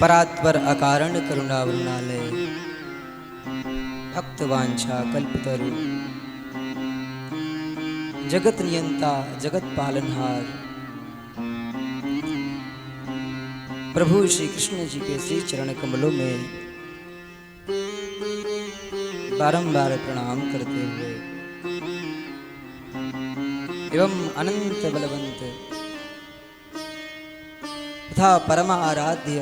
परात्पर अकारण करुणावरुणालय भक्तवांछा कल्पतरु जगत नियंता जगत पालनहार प्रभु श्री कृष्ण जी के श्री चरण कमलों में बारंबार प्रणाम करते हुए एवं अनंत बलवंत तथा परम आराध्य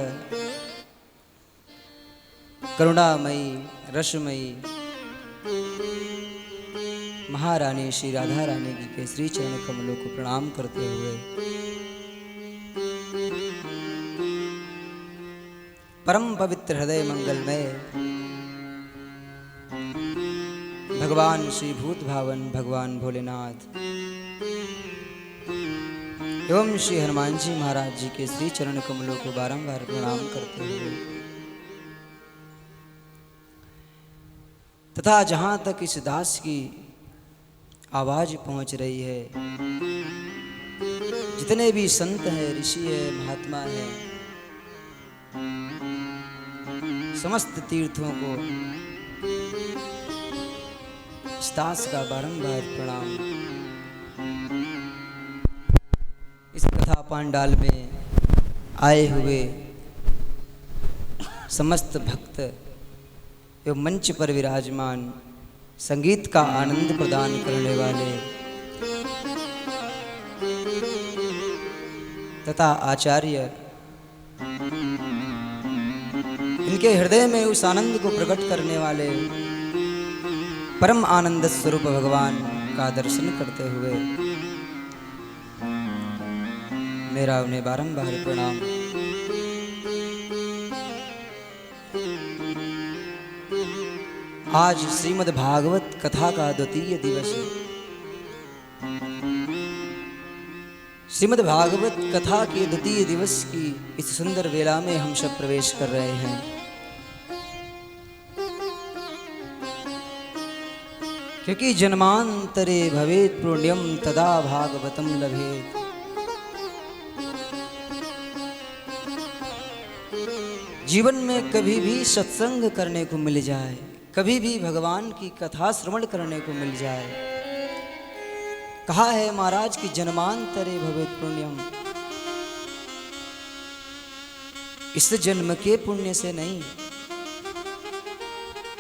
करुणामयी रसमयी महारानी श्री राधा रानी जी के श्री चरण कमलों को प्रणाम करते हुए परम पवित्र हृदय मंगलमय भगवान श्री भूत भावन भगवान भोलेनाथ एवं श्री हनुमान जी महाराज जी के श्री चरण कमलों को बारंबार प्रणाम करते हुए तथा जहां तक इस दास की आवाज पहुंच रही है, जितने भी संत हैं, ऋषि है, महात्मा है, समस्त तीर्थों को इस दास का बारंबार प्रणाम। इस कथा पांडाल में आए हुए समस्त भक्त एवं मंच पर विराजमान संगीत का आनंद प्रदान करने वाले तथा आचार्य, इनके हृदय में उस आनंद को प्रकट करने वाले परम आनंद स्वरूप भगवान का दर्शन करते हुए मेरा उन्हें बारंबार प्रणाम। आज श्रीमद् भागवत कथा का द्वितीय दिवस है। श्रीमद् भागवत कथा के द्वितीय दिवस की इस सुंदर वेला में हम सब प्रवेश कर रहे हैं। क्योंकि जन्मांतरे भवेत् पुण्यम तदा भागवतम लभेत्। जीवन में कभी भी सत्संग करने को मिल जाए, कभी भी भगवान की कथा श्रवण करने को मिल जाए, कहा है महाराज की जन्मांतरे भवेत् पुण्यम, इस जन्म के पुण्य से नहीं,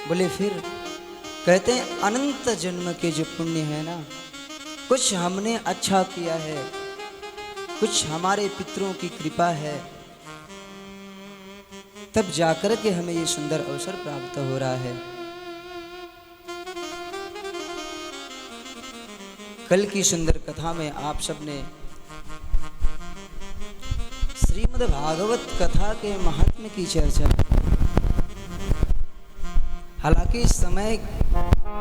बोले फिर कहते हैं अनंत जन्म के जो पुण्य है ना, कुछ हमने अच्छा किया है, कुछ हमारे पितरों की कृपा है, तब जाकर के हमें ये सुंदर अवसर प्राप्त हो रहा है। कल की सुंदर कथा में आप सबने श्रीमद् भागवत कथा के महात्म्य की चर्चा, हालांकि समय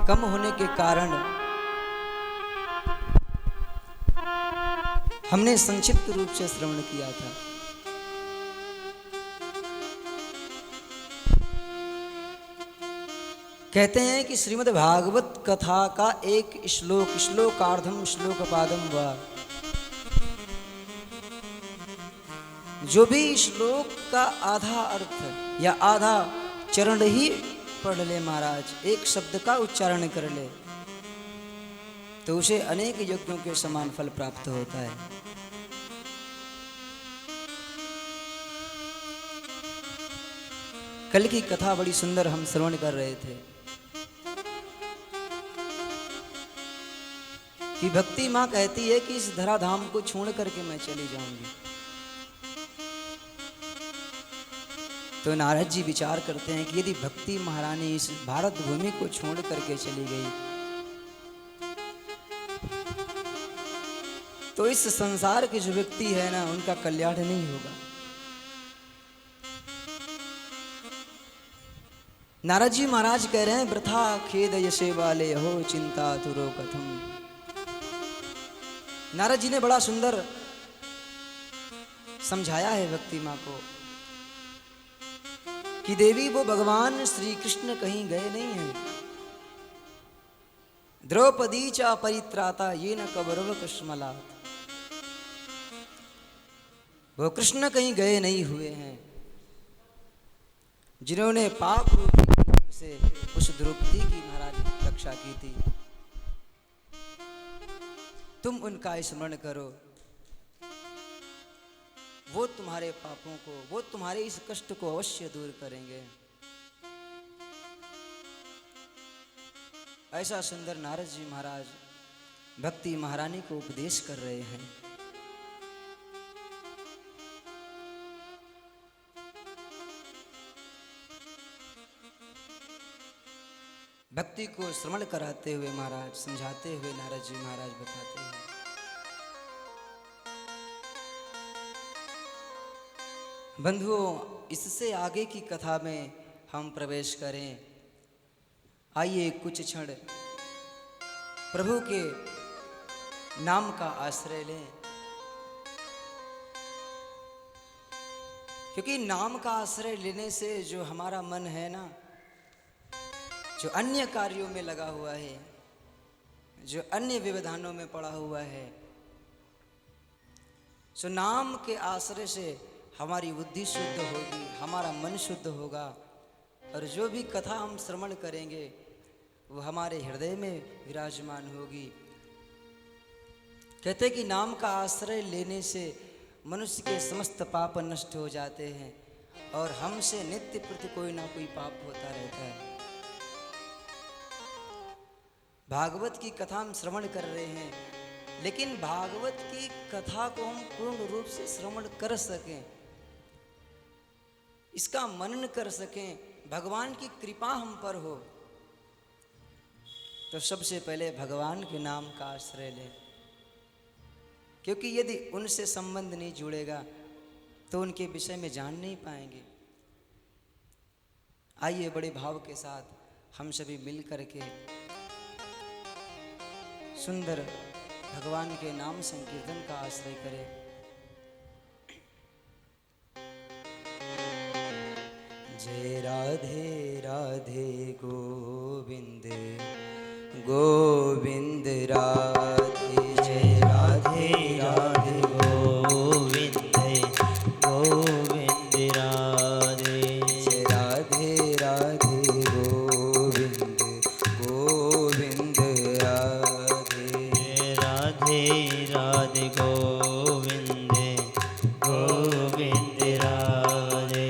कम होने के कारण हमने संक्षिप्त रूप से श्रवण किया था। कहते हैं कि श्रीमद् भागवत कथा का एक श्लोक, श्लोकार्धम श्लोकपादम व, जो भी श्लोक का आधा अर्थ या आधा चरण ही पढ़ ले महाराज, एक शब्द का उच्चारण कर ले, तो उसे अनेक यज्ञों के समान फल प्राप्त होता है। कल की कथा बड़ी सुंदर हम श्रवण कर रहे थे कि भक्ति माँ कहती है कि इस धराधाम को छोड़ करके मैं चली जाऊंगी। तो नारद जी विचार करते हैं कि यदि भक्ति महारानी इस भारत भूमि को छोड़ करके चली गई तो इस संसार के जो व्यक्ति है ना, उनका कल्याण नहीं होगा। नारद जी महाराज कह रहे हैं वृथा खेद यशे वाले हो चिंता तुरो कथम। नारद जी ने बड़ा सुंदर समझाया है भक्ति माँ को कि देवी वो भगवान श्री कृष्ण कहीं गए नहीं हैं। द्रौपदी चा परित्राता ये न कबरव कश्मलात। वो कृष्ण कहीं गए नहीं हुए हैं, जिन्होंने पाप रूपी कीचड़ से उस द्रौपदी की महाराज रक्षा की थी। तुम उनका स्मरण करो, वो तुम्हारे पापों को, वो तुम्हारे इस कष्ट को अवश्य दूर करेंगे। ऐसा सुंदर नारद जी महाराज भक्ति महारानी को उपदेश कर रहे हैं। भक्ति को श्रवण कराते हुए महाराज समझाते हुए नारद जी महाराज बताते हैं, बंधुओं, इससे आगे की कथा में हम प्रवेश करें। आइए कुछ क्षण प्रभु के नाम का आश्रय लें, क्योंकि नाम का आश्रय लेने से जो हमारा मन है ना, जो अन्य कार्यों में लगा हुआ है, जो अन्य व्यवधानों में पड़ा हुआ है, सो नाम के आश्रय से हमारी बुद्धि शुद्ध होगी, हमारा मन शुद्ध होगा, और जो भी कथा हम श्रवण करेंगे वो हमारे हृदय में विराजमान होगी। कहते कि नाम का आश्रय लेने से मनुष्य के समस्त पाप नष्ट हो जाते हैं और हमसे नित्य प्रति कोई ना कोई पाप होता रहता है। भागवत की कथा हम श्रवण कर रहे हैं, लेकिन भागवत की कथा को हम पूर्ण रूप से श्रवण कर सकें, इसका मनन कर सकें, भगवान की कृपा हम पर हो, तो सबसे पहले भगवान के नाम का आश्रय लें। क्योंकि यदि उनसे संबंध नहीं जुड़ेगा तो उनके विषय में जान नहीं पाएंगे। आइए बड़े भाव के साथ हम सभी मिल करके सुंदर भगवान के नाम संकीर्तन का आश्रय करें। जय राधे राधे गोविंद गोविंद राधे, जय राधे राधे गोविंद गोविंद राधे, जय राधे राधे गोविंद गोविंद राधे, जय राधे राधे गोविंद गोविंद राधे।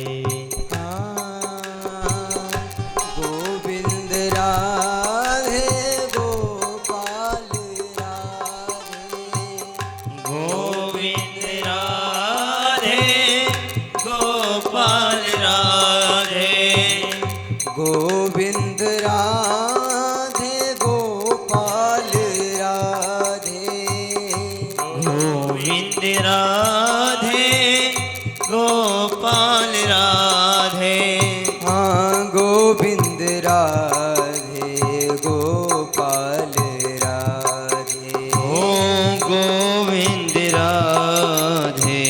गोविंद राधे गोपाल राधे, गोविंद राधे गोपाल राधे, गोविंद राधे गोविंद राधे गोपाल राधे, हाँ गोविंद राधे गोपाल राधे, ओ गोविंद राधे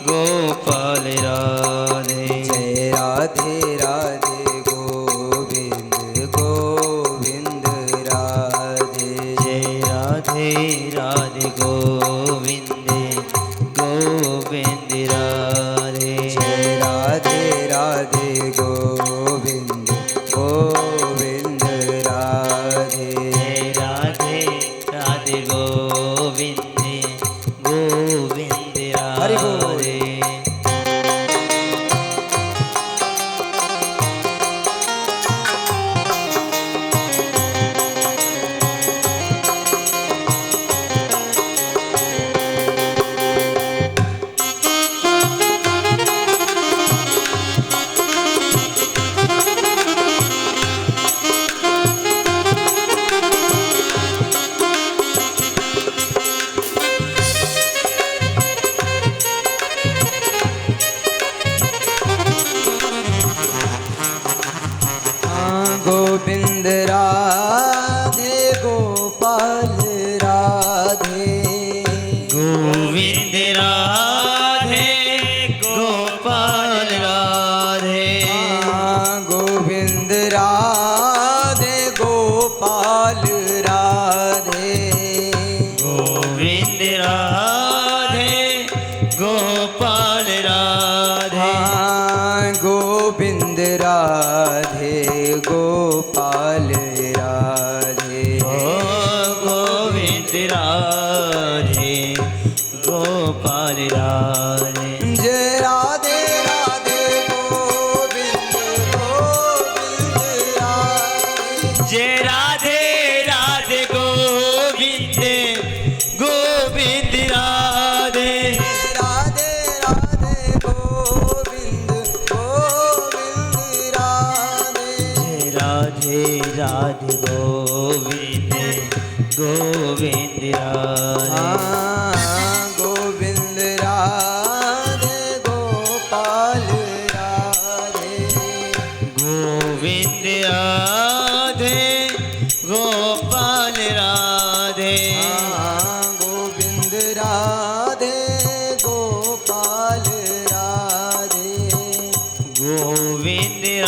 गोपाल राधे। जय राधे राधे गोविंद गोविंद राधे, जय राधे राधे गोविंद गोविंद राधे, जय राधे राधे गोविंद गोविंद राधे, जय राधे राधे गोविंद गोविंद हरि बोल। राधे।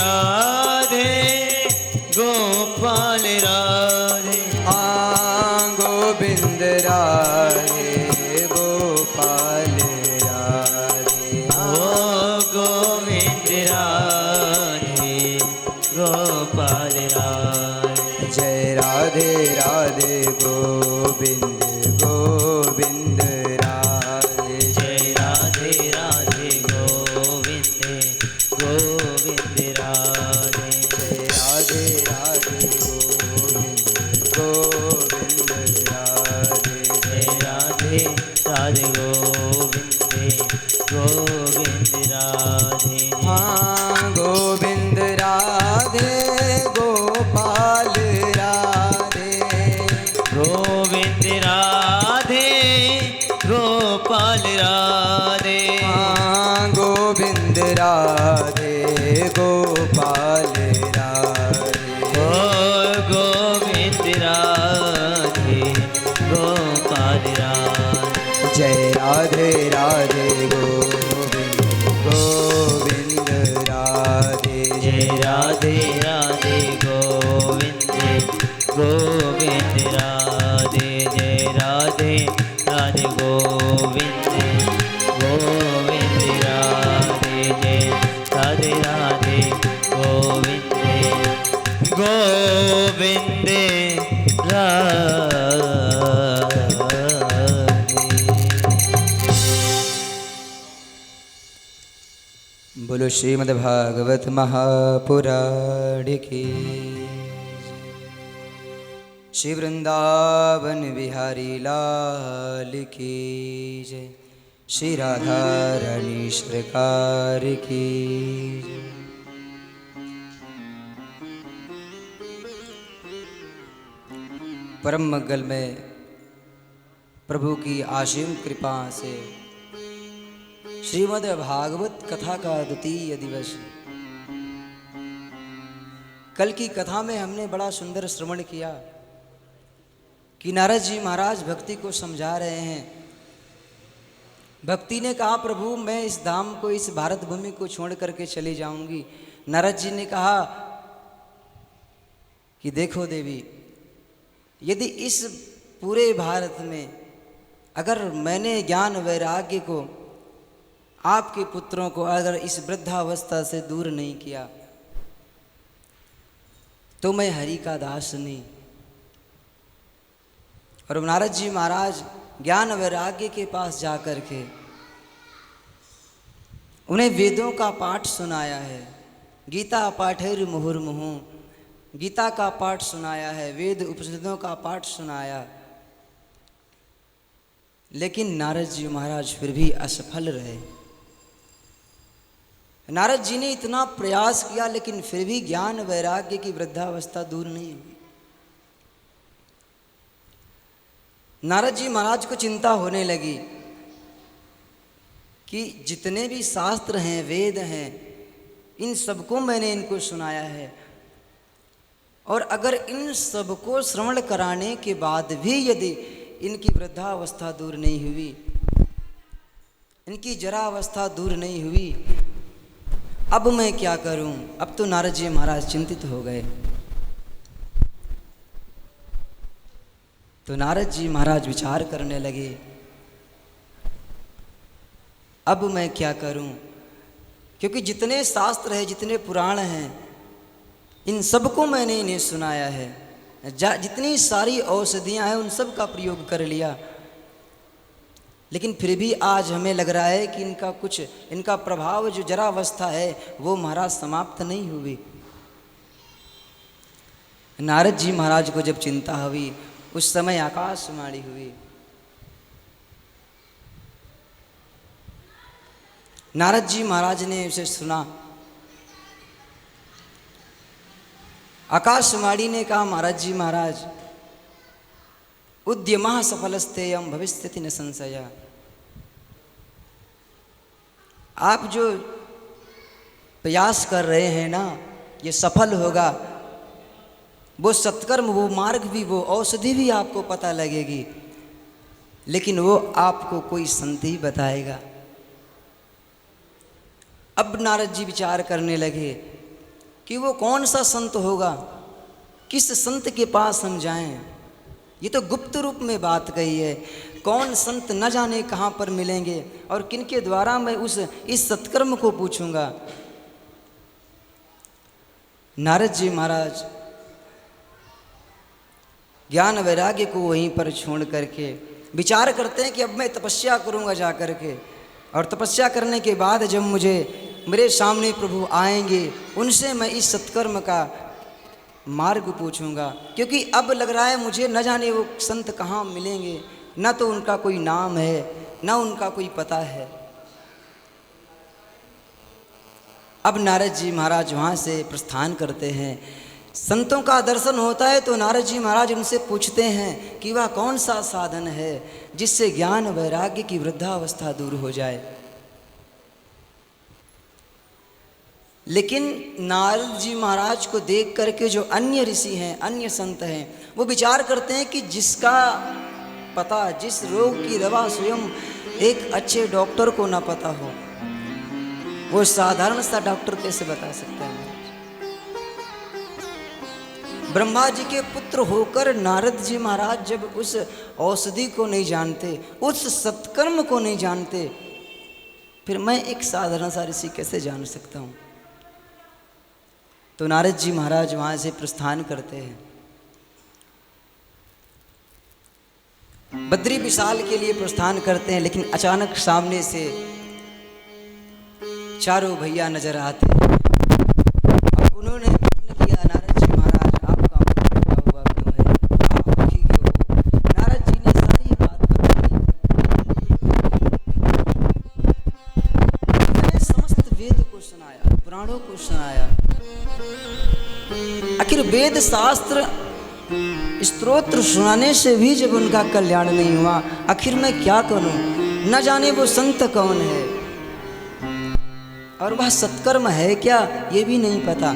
राधे गोपाल राधे गोविंद राधे गोपाल राधे गोविंद राधे गोपाल राधे जय राधे राधे गोविंद गोविंद राधे जय राधे राधे गोविंद गोविंद राधे जय राधे राधे गोविंद गोविंद राधे जय राधे राधे गोविंद गोविंद राधे हाँ गोविंद राधे गोपाल राधे गोविंद राधे गोपाल राधे हाँ गोविंद राधे गोपाल राधे ओ गोविंद राधे गोपाल राधे जय राधे राधे गोविंद गोविंद राधे जय राधे राधे गोविंद गोविंद राधे जय राधे राधे गोविंद गोविंद राधे जय राधे राधे गोविंद गोविंद राधे बोलो श्रीमद्भागवत महापुराण की श्री वृंदावन बिहारी लाल की जय श्री राधा रानी सरकार की जय। परम मंगल में प्रभु की आशीम कृपा से श्रीमद् भागवत कथा का द्वितीय दिवस। कल की कथा में हमने बड़ा सुंदर श्रवण किया कि नारद जी महाराज भक्ति को समझा रहे हैं। भक्ति ने कहा प्रभु मैं इस धाम को, इस भारत भूमि को छोड़ करके चली जाऊंगी। नारद जी ने कहा कि देखो देवी, यदि इस पूरे भारत में अगर मैंने ज्ञान वैराग्य को, आपके पुत्रों को अगर इस वृद्धावस्था से दूर नहीं किया तो मैं हरि का दास नहीं। और नारद जी महाराज ज्ञान वैराग्य के पास जाकर के उन्हें वेदों का पाठ सुनाया है। गीता पाठेर मुहुर्मुहु, गीता का पाठ सुनाया है, वेद उपनिषदों का पाठ सुनाया। लेकिन नारद जी महाराज फिर भी असफल रहे। नारद जी ने इतना प्रयास किया लेकिन फिर भी ज्ञान वैराग्य की वृद्धावस्था दूर नहीं हुई। नारद जी महाराज को चिंता होने लगी कि जितने भी शास्त्र हैं, वेद हैं, इन सबको मैंने इनको सुनाया है, और अगर इन सबको श्रवण कराने के बाद भी यदि इनकी वृद्धावस्था दूर नहीं हुई, इनकी जरावस्था दूर नहीं हुई, अब मैं क्या करूं। अब तो नारद जी महाराज चिंतित हो गए। तो नारद जी महाराज विचार करने लगे, अब मैं क्या करूं, क्योंकि जितने शास्त्र हैं, जितने पुराण हैं, इन सबको मैंने इन्हें सुनाया है। जितनी सारी औषधियां हैं उन सब का प्रयोग कर लिया, लेकिन फिर भी आज हमें लग रहा है कि इनका प्रभाव जो जरावस्था है वो महाराज समाप्त नहीं हुई। नारद जी महाराज को जब चिंता हुई उस समय आकाशवाणी हुई। नारद जी महाराज ने उसे सुना। आकाशवाणी ने कहा, महाराज जी महाराज, उद्यमः सफलस्तेयं भविष्यति न संशय। आप जो प्रयास कर रहे हैं ना, ये सफल होगा। वो सत्कर्म, वो मार्ग भी, वो औषधि भी आपको पता लगेगी, लेकिन वो आपको कोई संत ही बताएगा। अब नारद जी विचार करने लगे कि वो कौन सा संत होगा, किस संत के पास हम जाएं। ये तो गुप्त रूप में बात कही है। कौन संत न जाने कहाँ पर मिलेंगे और किनके द्वारा मैं इस सत्कर्म को पूछूंगा। नारद जी महाराज ज्ञान वैराग्य को वहीं पर छोड़ करके विचार करते हैं कि अब मैं तपस्या करूंगा जा करके, और तपस्या करने के बाद जब मेरे सामने प्रभु आएंगे उनसे मैं इस सत्कर्म का मार्ग पूछूंगा, क्योंकि अब लग रहा है मुझे न जाने वो संत कहाँ मिलेंगे, न तो उनका कोई नाम है न उनका कोई पता है। अब नारद जी महाराज वहाँ से प्रस्थान करते हैं। संतों का दर्शन होता है तो नारद जी महाराज उनसे पूछते हैं कि वह कौन सा साधन है जिससे ज्ञान वैराग्य की वृद्धावस्था दूर हो जाए। लेकिन नारद जी महाराज को देख करके जो अन्य ऋषि हैं, अन्य संत हैं, वो विचार करते हैं कि जिसका पता, जिस रोग की दवा स्वयं एक अच्छे डॉक्टर को ना पता हो, वो साधारण सा डॉक्टर कैसे बता सकता है। ब्रह्मा जी के पुत्र होकर नारद जी महाराज जब उस औषधि को नहीं जानते, उस सत्कर्म को नहीं जानते, फिर मैं एक साधारण सा ऋषि कैसे जान सकता हूँ। तो नारद जी महाराज वहाँ से प्रस्थान करते हैं। बद्री विशाल के लिए प्रस्थान करते हैं, लेकिन अचानक सामने से चारों भैया नजर आते हैं। अब उन्होंने प्रश्न किया, नारद जी महाराज आपका मुख ढका हुआ क्यों है, आप दुखी क्यों हो। नारद जी ने सारी बात बताई। मैंने समस्त वेद को सुनाया, पुराणों को सुनाया। आखिर वेद शास्त्र स्तोत्र सुनाने से भी जब उनका कल्याण नहीं हुआ, आखिर मैं क्या करूं। न जाने वो संत कौन है और वह सत्कर्म है क्या, ये भी नहीं पता।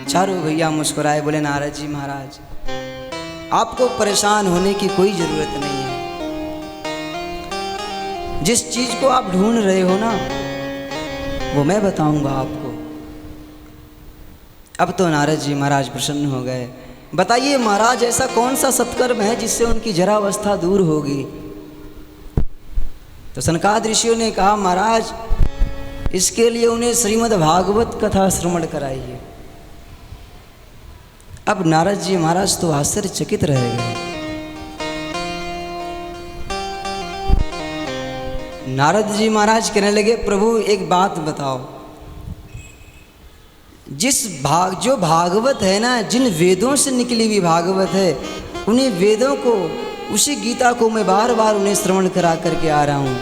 चारों भैया मुस्कुराए, बोले नारद जी महाराज आपको परेशान होने की कोई जरूरत नहीं है। जिस चीज को आप ढूंढ रहे हो ना, वो मैं बताऊंगा आपको। अब तो नारद जी महाराज प्रसन्न हो गए। बताइए महाराज, ऐसा कौन सा सत्कर्म है जिससे उनकी जरावस्था दूर होगी। तो सनकादिक ऋषियों ने कहा, महाराज इसके लिए उन्हें श्रीमद् भागवत कथा श्रवण कराइए। अब नारद जी महाराज तो आश्चर्यचकित रह गए। नारद जी महाराज कहने लगे, प्रभु एक बात बताओ, जो भागवत है ना, जिन वेदों से निकली हुई भागवत है, उन्हीं वेदों को, उसी गीता को मैं बार बार उन्हें श्रवण करा करके आ रहा हूँ,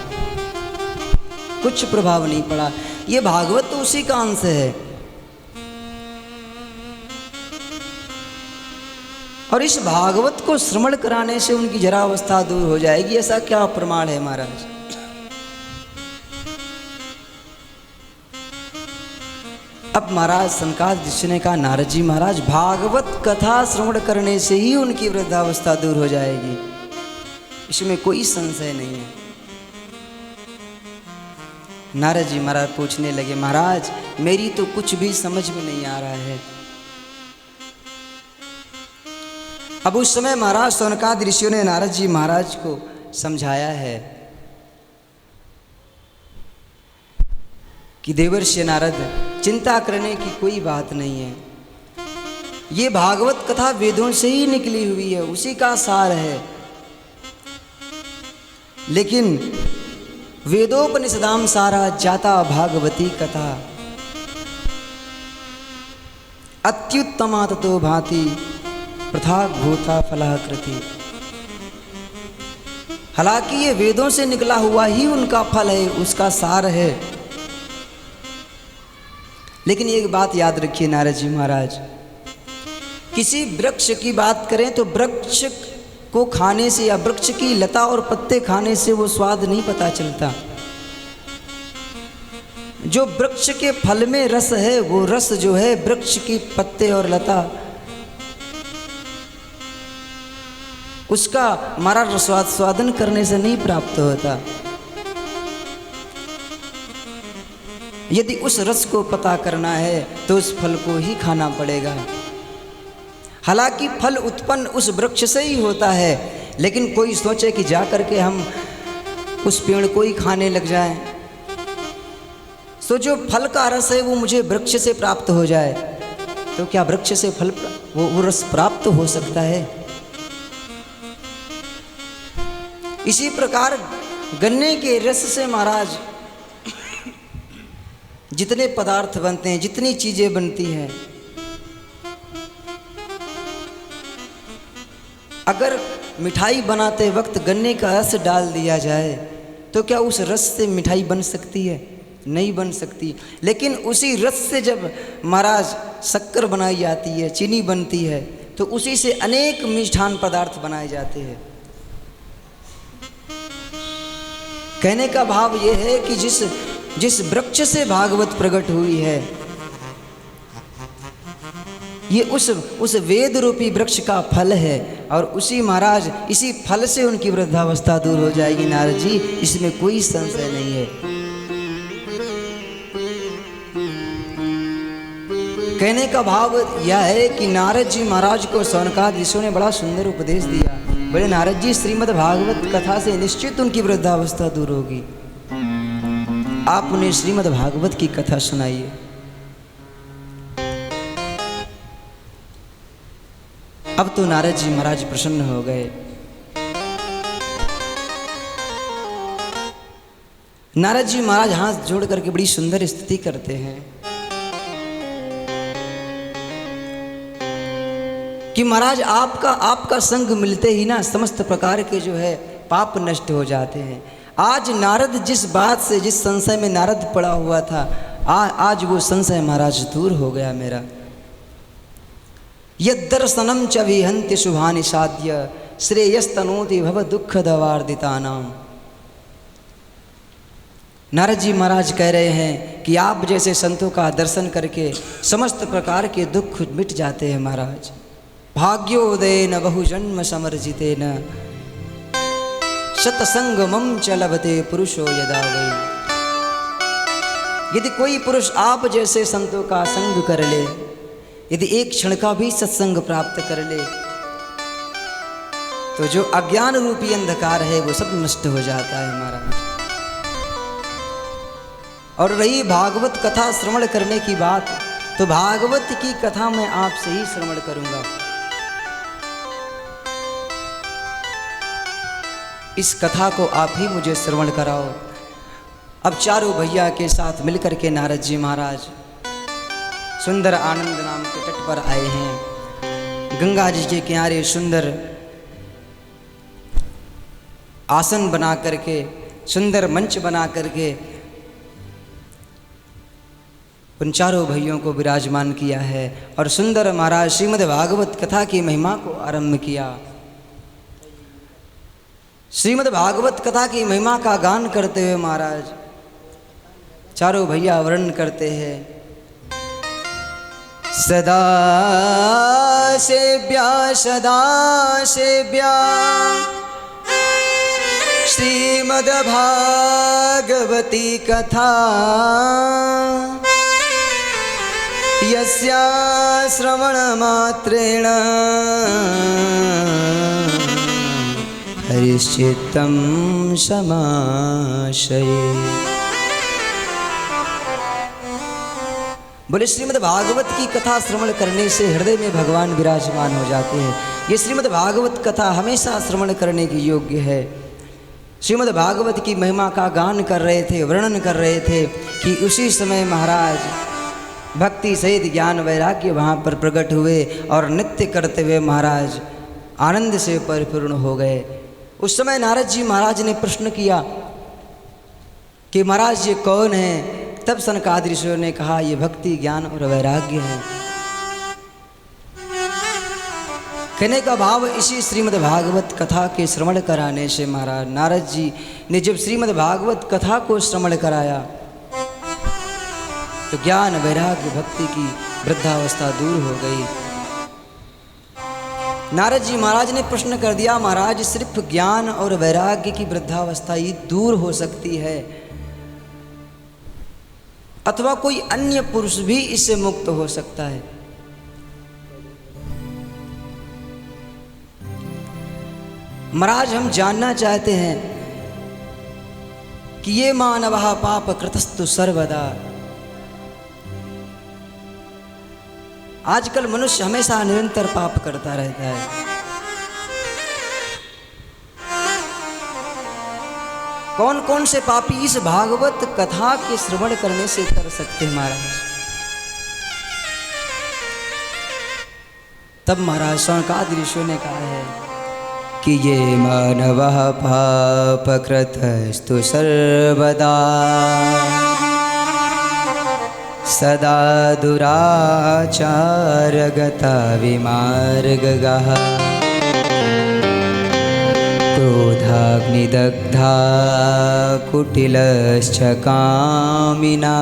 कुछ प्रभाव नहीं पड़ा। ये भागवत तो उसी का अंश है। और इस भागवत को श्रवण कराने से उनकी जरावस्था दूर हो जाएगी, ऐसा क्या प्रमाण है महाराज। अब महाराज सनकादिक ऋषि ने कहा, नारद जी महाराज भागवत कथा श्रवण करने से ही उनकी वृद्धावस्था दूर हो जाएगी, इसमें कोई संशय नहीं है। नारद जी महाराज पूछने लगे, महाराज मेरी तो कुछ भी समझ में नहीं आ रहा है। अब उस समय महाराज सनकादिक ऋषियों ने नारद जी महाराज को समझाया है कि देवर्षि नारद, चिंता करने की कोई बात नहीं है। ये भागवत कथा वेदों से ही निकली हुई है, उसी का सार है। लेकिन वेदोपनिषदाम सारा जाता भागवती कथा, अत्युत्तमा ततो भाति प्रथा भूता फलाकृति। हालांकि ये वेदों से निकला हुआ ही उनका फल है, उसका सार है। लेकिन एक बात याद रखिए नारद जी महाराज, किसी वृक्ष की बात करें तो वृक्ष को खाने से या वृक्ष की लता और पत्ते खाने से वो स्वाद नहीं पता चलता। जो वृक्ष के फल में रस है, वो रस जो है वृक्ष की पत्ते और लता, उसका हमारा स्वादन करने से नहीं प्राप्त होता। यदि उस रस को पता करना है तो उस फल को ही खाना पड़ेगा। हालांकि फल उत्पन्न उस वृक्ष से ही होता है, लेकिन कोई सोचे कि जा करके हम उस पेड़ को ही खाने लग जाएं, तो जो फल का रस है वो मुझे वृक्ष से प्राप्त हो जाए, तो क्या वृक्ष से फल वो रस प्राप्त हो सकता है? इसी प्रकार गन्ने के रस से महाराज जितने पदार्थ बनते हैं, जितनी चीजें बनती हैं, अगर मिठाई बनाते वक्त गन्ने का रस डाल दिया जाए तो क्या उस रस से मिठाई बन सकती है? नहीं बन सकती। लेकिन उसी रस से जब महाराज शक्कर बनाई जाती है, चीनी बनती है, तो उसी से अनेक मिष्ठान पदार्थ बनाए जाते हैं। कहने का भाव यह है कि जिस वृक्ष से भागवत प्रकट हुई है, ये उस वेद रूपी वृक्ष का फल है, और उसी महाराज इसी फल से उनकी वृद्धावस्था दूर हो जाएगी नारद जी, इसमें कोई संशय नहीं है। कहने का भाव यह है कि नारद जी महाराज को सौनकादि ऋषियों ने बड़ा सुंदर उपदेश दिया। बोले नारद जी, श्रीमद् भागवत कथा से निश्चित उनकी वृद्धावस्था दूर होगी, आप उन्हें श्रीमद् भागवत की कथा सुनाइए। अब तो नारद जी महाराज प्रसन्न हो गए। नारद जी महाराज हाथ जोड़ करके बड़ी सुंदर स्तुति करते हैं कि महाराज आपका संग मिलते ही ना समस्त प्रकार के जो है पाप नष्ट हो जाते हैं। आज नारद जिस बात से, जिस संशय में नारद पड़ा हुआ था, आज वो संशय महाराज दूर हो गया मेरा। यद्दर्शनम च विहन्ति शुभानि साध्य श्रेयस्तनोति भव दुख दवार्दितानाम। नारद जी महाराज कह रहे हैं कि आप जैसे संतों का दर्शन करके समस्त प्रकार के दुख मिट जाते हैं महाराज। भाग्योदयेन बहुजन्म समर्जितेन शतसंगमं च लभते पुरुषो यदा वै। यदि कोई पुरुष आप जैसे संतों का संग कर ले, यदि एक क्षण का भी सत्संग प्राप्त कर ले, तो जो अज्ञान रूपी अंधकार है वो सब नष्ट हो जाता है महाराज। और रही भागवत कथा श्रवण करने की बात, तो भागवत की कथा मैं आपसे ही श्रवण करूंगा। इस कथा को आप ही मुझे श्रवण कराओ। अब चारों भैया के साथ मिलकर के नारद जी महाराज सुंदर आनंद नाम के तट पर आए हैं। गंगा जी के किनारे सुंदर आसन बना करके, सुंदर मंच बना करके उन चारों भाइयों को विराजमान किया है और सुंदर महाराज श्रीमद् भागवत कथा की महिमा को आरंभ किया। श्रीमद् भागवत कथा की महिमा का गान करते हुए महाराज चारों भैया वर्णन करते हैं। सदा सेव्या श्रीमद् भागवती कथा यस्या श्रवण मात्रेण हरिश्चित्तं समाशये। बोले श्रीमद् भागवत की कथा श्रवण करने से हृदय में भगवान विराजमान हो जाते हैं। ये श्रीमद् भागवत कथा हमेशा श्रवण करने की योग्य है। श्रीमद् भागवत की महिमा का गान कर रहे थे, वर्णन कर रहे थे कि उसी समय महाराज भक्ति सहित ज्ञान वैराग्य वहाँ पर प्रकट हुए और नृत्य करते हुए महाराज आनंद से परिपूर्ण हो गए। उस समय नारद जी महाराज ने प्रश्न किया कि महाराज ये कौन है? तब सनकादि ऋषियों ने कहा ये भक्ति ज्ञान और वैराग्य है। कहने का भाव इसी श्रीमद् भागवत कथा के श्रवण कराने से महाराज नारद जी ने जब श्रीमद् भागवत कथा को श्रवण कराया तो ज्ञान वैराग्य भक्ति की वृद्धावस्था दूर हो गई। नारद जी महाराज ने प्रश्न कर दिया, महाराज सिर्फ ज्ञान और वैराग्य की वृद्धावस्था ही दूर हो सकती है, अथवा कोई अन्य पुरुष भी इससे मुक्त हो सकता है। महाराज हम जानना चाहते हैं कि ये मानवः पाप कृतस्तु सर्वदा। आजकल मनुष्य हमेशा निरंतर पाप करता रहता है। कौन कौन से पापी इस भागवत कथा के श्रवण करने से कर सकते हैं महाराज? तब महाराज शौनकादि ऋषियों ने कहा है कि ये मानवः पापकृतस्तु सर्वदा सदा दुराचारगता विमार्गगः क्रोधाग्निदग्धा कुटिलश्च कामिना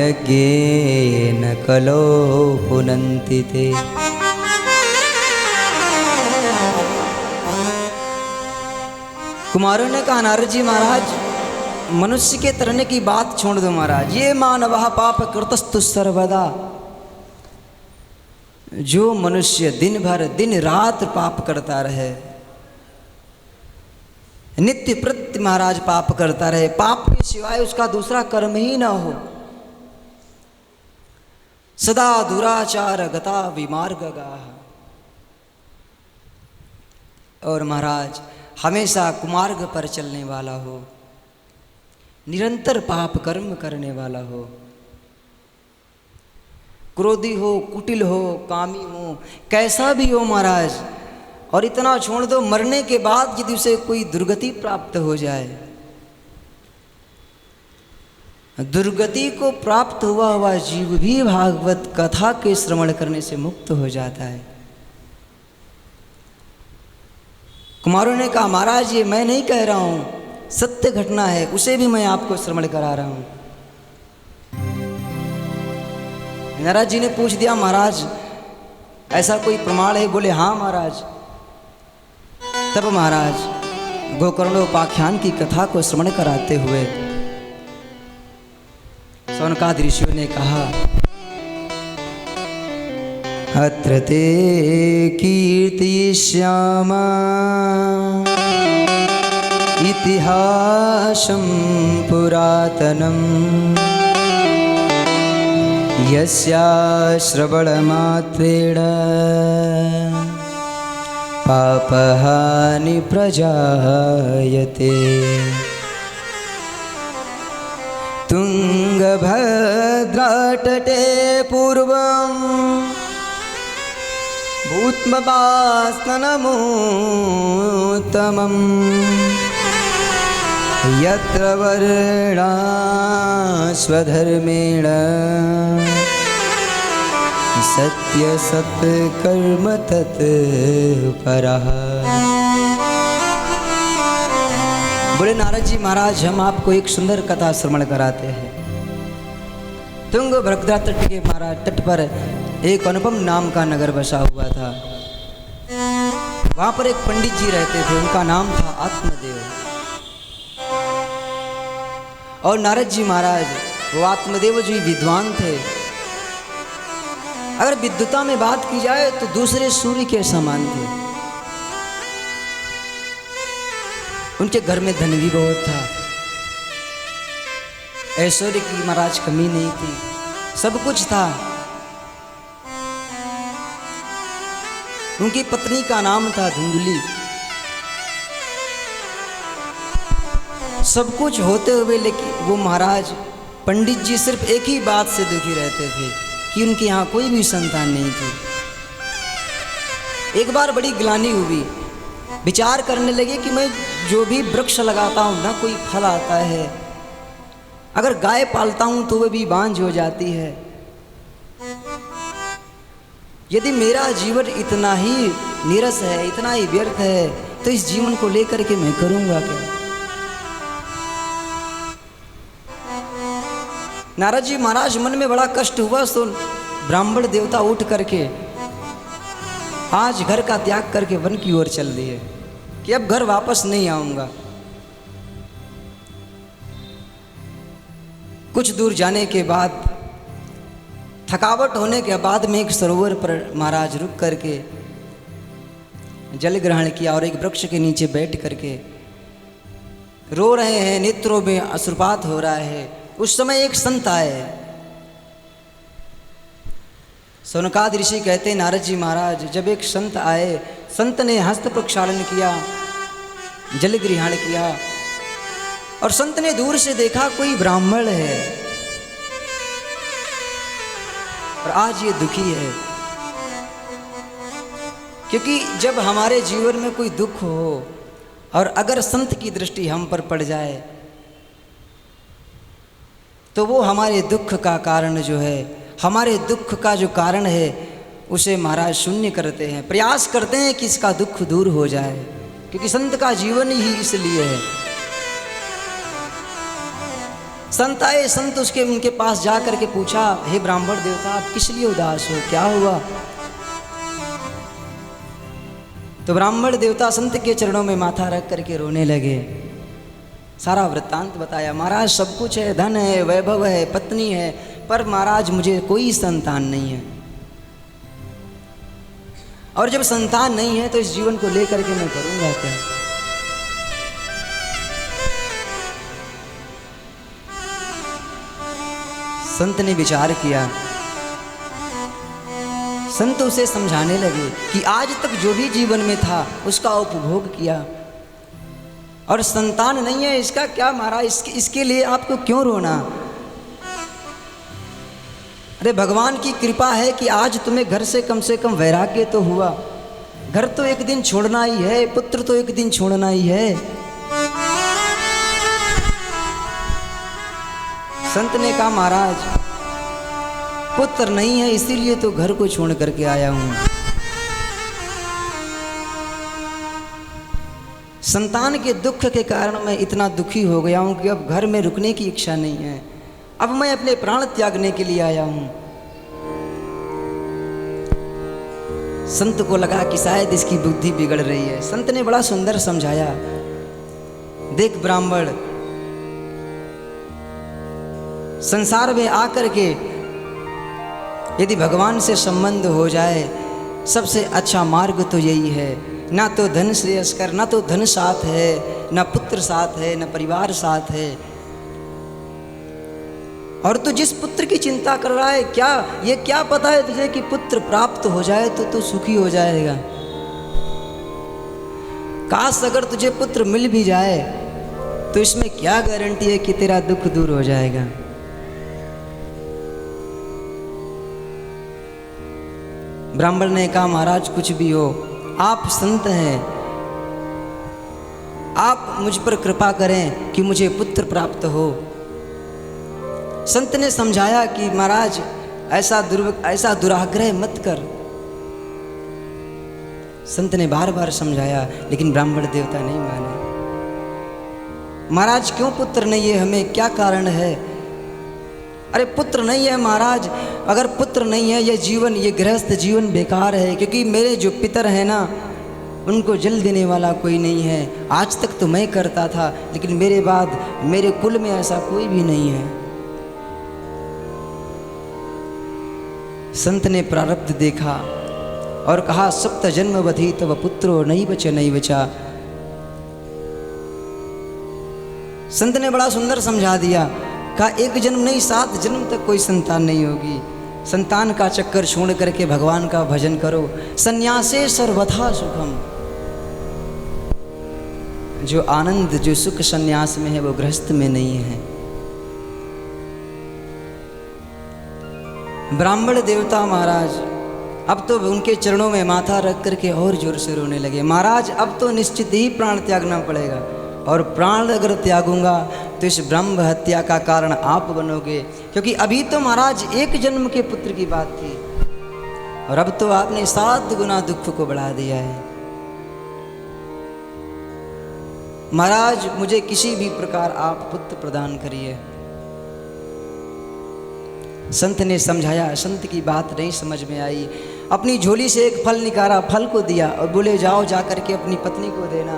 सप्ताहयज्ञेन कलो पुनन्ति ते। कुमारों ने कहा नारद जी महाराज मनुष्य के तरने की बात छोड़ दो महाराज। ये मानवः पाप कृतस्तु सर्वदा, जो मनुष्य दिन भर दिन रात पाप करता रहे, नित्य प्रति महाराज पाप करता रहे, पाप के सिवाय उसका दूसरा कर्म ही ना हो, सदा दुराचार गता विमार्गगा, और महाराज हमेशा कुमार्ग पर चलने वाला हो, निरंतर पाप कर्म करने वाला हो, क्रोधी हो, कुटिल हो, कामी हो, कैसा भी हो महाराज। और इतना छोड़ दो, मरने के बाद यदि उसे कोई दुर्गति प्राप्त हो जाए, दुर्गति को प्राप्त हुआ जीव भी भागवत कथा के श्रवण करने से मुक्त हो जाता है। कुमारों ने कहा महाराज ये मैं नहीं कह रहा हूं, सत्य घटना है, उसे भी मैं आपको श्रवण करा रहा हूं। नारद जी ने पूछ दिया महाराज ऐसा कोई प्रमाण है? बोले हाँ महाराज। तब महाराज गोकर्णोपाख्यान की कथा को श्रवण कराते हुए शौनकादि ऋषियों ने कहा अत्र ते कीर्तिष्यामः इतिहासं पुरातनम् यस्या श्रवणमात्रेण पापहानि प्रजायते। तुंगभद्रातटे पूर्वं भूत्मपास्ननमोत्तमम् यत्र वर्णा स्वधर्मेण सत्य सत्कर्म तत्परः। बोले नारद जी महाराज हम आपको एक सुंदर कथा श्रवण कराते हैं। तुंगभद्रा तट के महाराज तट पर एक अनुपम नाम का नगर बसा हुआ था। वहां पर एक पंडित जी रहते थे, उनका नाम था आत्मदेव। और नारद जी महाराज वो आत्मदेव जी विद्वान थे। अगर विद्वता में बात की जाए तो दूसरे सूर्य के समान थे। उनके घर में धन भी बहुत था, ऐश्वर्य की महाराज कमी नहीं थी, सब कुछ था। उनकी पत्नी का नाम था धुंधली। सब कुछ होते हुए लेकिन वो महाराज पंडित जी सिर्फ एक ही बात से दुखी रहते थे कि उनके यहाँ कोई भी संतान नहीं थी। एक बार बड़ी ग्लानि हुई, विचार करने लगे कि मैं जो भी वृक्ष लगाता हूँ ना कोई फल आता है, अगर गाय पालता हूँ तो वह भी बांझ हो जाती है। यदि मेरा जीवन इतना ही नीरस है, इतना ही व्यर्थ है, तो इस जीवन को लेकर के मैं करूँगा क्या? नारद जी महाराज मन में बड़ा कष्ट हुआ। तो ब्राह्मण देवता उठ करके आज घर का त्याग करके वन की ओर चल दिए कि अब घर वापस नहीं आऊंगा। कुछ दूर जाने के बाद थकावट होने के बाद में एक सरोवर पर महाराज रुक करके जल ग्रहण किया और एक वृक्ष के नीचे बैठ करके रो रहे हैं, नेत्रों में अश्रुपात हो रहा है। उस समय एक संत आए। सौनकादि ऋषि कहते हैं, नारद जी महाराज, जब एक संत आए, संत ने हस्त प्रक्षालन किया, जल ग्रहण किया और संत ने दूर से देखा कोई ब्राह्मण है और आज ये दुखी है। क्योंकि जब हमारे जीवन में कोई दुख हो और अगर संत की दृष्टि हम पर पड़ जाए तो वो हमारे दुख का कारण जो है, हमारे दुख का जो कारण है उसे महाराज शून्य करते हैं, प्रयास करते हैं कि इसका दुख दूर हो जाए, क्योंकि संत का जीवन ही इसलिए है। संत आए, संत उनके पास जा करके पूछा, हे ब्राह्मण देवता, आप किस लिए उदास हो, क्या हुआ? तो ब्राह्मण देवता संत के चरणों में माथा रख करके रोने लगे। सारा वृत्तांत बताया, महाराज सब कुछ है, धन है, वैभव है, पत्नी है, पर महाराज मुझे कोई संतान नहीं है, और जब संतान नहीं है तो इस जीवन को लेकर के मैं करूंगा क्या? संत ने विचार किया। संत उसे समझाने लगे कि आज तक जो भी जीवन में था उसका उपभोग किया और संतान नहीं है, इसका क्या महाराज, इसके लिए आपको क्यों रोना? अरे भगवान की कृपा है कि आज तुम्हें घर से कम वैराग्य तो हुआ। घर तो एक दिन छोड़ना ही है, पुत्र तो एक दिन छोड़ना ही है। संत ने कहा, महाराज पुत्र नहीं है इसीलिए तो घर को छोड़ करके आया हूं। संतान के दुख के कारण मैं इतना दुखी हो गया हूं कि अब घर में रुकने की इच्छा नहीं है, अब मैं अपने प्राण त्यागने के लिए आया हूं। संत को लगा कि शायद इसकी बुद्धि बिगड़ रही है। संत ने बड़ा सुंदर समझाया, देख ब्राह्मण, संसार में आकर के यदि भगवान से संबंध हो जाए, सबसे अच्छा मार्ग तो यही है। ना तो धन श्रेयस्कर, ना तो धन साथ है, ना पुत्र साथ है, ना परिवार साथ है। और तू जिस पुत्र की चिंता कर रहा है, क्या ये क्या पता है तुझे कि पुत्र प्राप्त हो जाए तो तू सुखी हो जाएगा? काश अगर तुझे पुत्र मिल भी जाए तो इसमें क्या गारंटी है कि तेरा दुख दूर हो जाएगा? ब्राह्मण ने कहा, महाराज कुछ भी हो, आप संत हैं, आप मुझ पर कृपा करें कि मुझे पुत्र प्राप्त हो। संत ने समझाया कि महाराज ऐसा दुराग्रह मत कर। संत ने बार बार समझाया, लेकिन ब्राह्मण देवता नहीं माने। महाराज क्यों पुत्र नहीं है, हमें क्या कारण है? अरे पुत्र नहीं है महाराज, अगर पुत्र नहीं है, ये जीवन, ये गृहस्थ जीवन बेकार है, क्योंकि मेरे जो पितर हैं ना, उनको जल देने वाला कोई नहीं है। आज तक तो मैं करता था, लेकिन मेरे बाद मेरे कुल में ऐसा कोई भी नहीं है। संत ने प्रारब्ध देखा और कहा, सप्त जन्मवधि तव पुत्रो नहीं बचा। संत ने बड़ा सुंदर समझा दिया, कहा एक जन्म नहीं 7 जन्म तक कोई संतान नहीं होगी। संतान का चक्कर छोड़ करके भगवान का भजन करो। संन्यासे सर्वथा सुखम। जो आनंद, जो सुख संन्यास में है वो गृहस्थ में नहीं है। ब्राह्मण देवता महाराज अब तो उनके चरणों में माथा रख करके और जोर से रोने लगे। महाराज अब तो निश्चित ही प्राण त्यागना पड़ेगा, और प्राण अगर त्यागूंगा तो इस ब्रह्म हत्या का कारण आप बनोगे, क्योंकि अभी तो महाराज 1 जन्म के पुत्र की बात थी और अब तो आपने 7 गुना दुख को बढ़ा दिया है। महाराज मुझे किसी भी प्रकार आप पुत्र प्रदान करिए। संत ने समझाया, संत की बात नहीं समझ में आई। अपनी झोली से एक फल निकाला, फल को दिया और बोले, जाओ जा करके अपनी पत्नी को देना,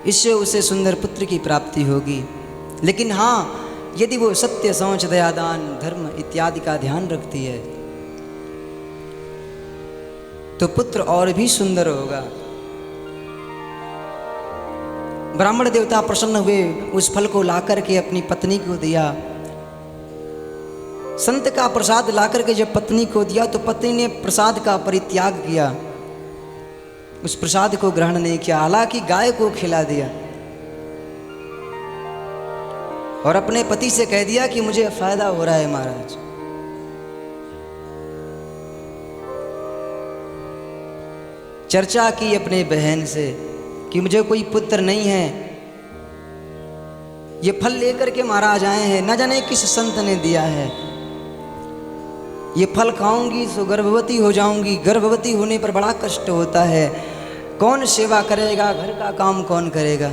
इससे उसे सुंदर पुत्र की प्राप्ति होगी। लेकिन हाँ, यदि वो सत्य, शौच, दया, दान, धर्म इत्यादि का ध्यान रखती है तो पुत्र और भी सुंदर होगा। ब्राह्मण देवता प्रसन्न हुए, उस फल को लाकर के अपनी पत्नी को दिया। संत का प्रसाद लाकर के जब पत्नी को दिया तो पत्नी ने प्रसाद का परित्याग किया, उस प्रसाद को ग्रहण नहीं किया, हालांकि गाय को खिला दिया और अपने पति से कह दिया कि मुझे फायदा हो रहा है महाराज। चर्चा की अपने बहन से कि मुझे कोई पुत्र नहीं है, ये फल लेकर के महाराज आए हैं, न जाने किस संत ने दिया है, ये फल खाऊंगी तो गर्भवती हो जाऊंगी, गर्भवती होने पर बड़ा कष्ट होता है, कौन सेवा करेगा, घर का काम कौन करेगा।